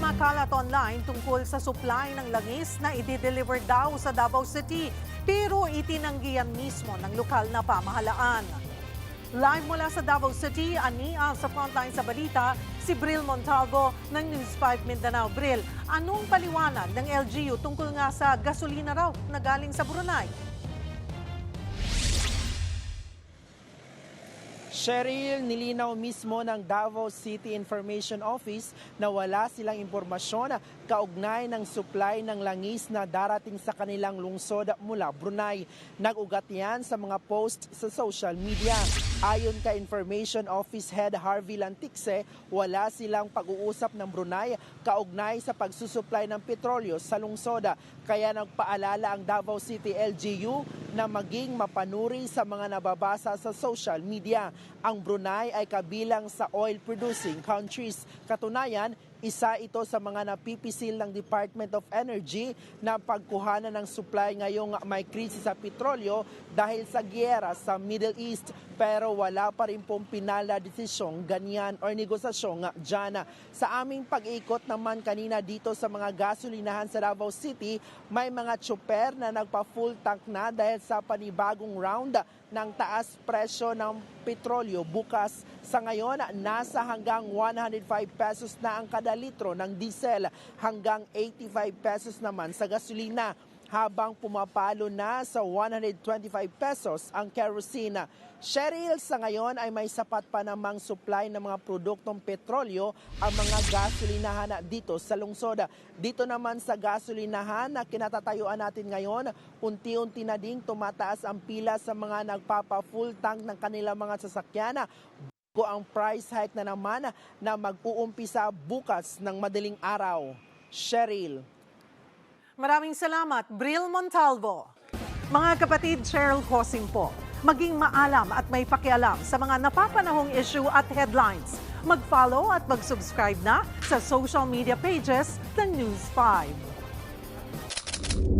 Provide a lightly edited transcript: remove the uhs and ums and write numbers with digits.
Kumakalat online tungkol sa supply ng langis na i-deliver daw sa Davao City pero itinanggihan mismo ng lokal na pamahalaan. Live mula sa Davao City, ania sa frontline sa balita, si Bril Montalvo ng News 5 Mindanao. Bril, anong paliwanag ng LGU tungkol nga sa gasolina raw na galing sa Brunei? Cheryl, nilinaw mismo ng Davao City Information Office na wala silang impormasyon kaugnay ng supply ng langis na darating sa kanilang lungsod mula Brunei. Nag-ugat yan sa mga post sa social media. Ayon kay Information Office Head Harvey Lantixe, wala silang pag-uusap ng Brunei kaugnay sa pagsusupply ng petrolyo sa lungsod. Kaya nagpaalala ang Davao City LGU na maging mapanuri sa mga nababasa sa social media. Ang Brunei ay kabilang sa oil-producing countries. Katunayan, isa ito sa mga napipisil ng Department of Energy na pagkuhanan ng supply ngayong may krisis sa petrolyo dahil sa giyera sa Middle East. Pero wala pa rin pong pinal na desisyong ganyan o negosasyong dyan. Sa aming pag-ikot naman kanina dito sa mga gasolinahan sa Davao City, may mga tsuper na nagpa-full tank na dahil sa panibagong round ng taas presyo ng petrolyo bukas. Sa ngayon, nasa hanggang 105 pesos na ang kada litro ng diesel, hanggang 85 pesos naman sa gasolina, habang pumapalo na sa 125 pesos ang kerosene. Cheryl, sa ngayon ay may sapat pa namang supply ng mga produktong petrolyo ang mga gasolinahan dito sa lungsod. Dito naman sa gasolinahan na kinatatayuan natin ngayon, unti-unti na ding tumataas ang pila sa mga nagpapa-full tank ng kanilang mga sasakyan. Ang price hike na naman na mag-uumpisa bukas ng madaling araw. Cheryl. Maraming salamat, Bril Montalvo. Mga kapatid, Cheryl Cosing po. Maging maalam at may pakialam sa mga napapanahong issue at headlines. Mag-follow at mag-subscribe na sa social media pages ng News 5.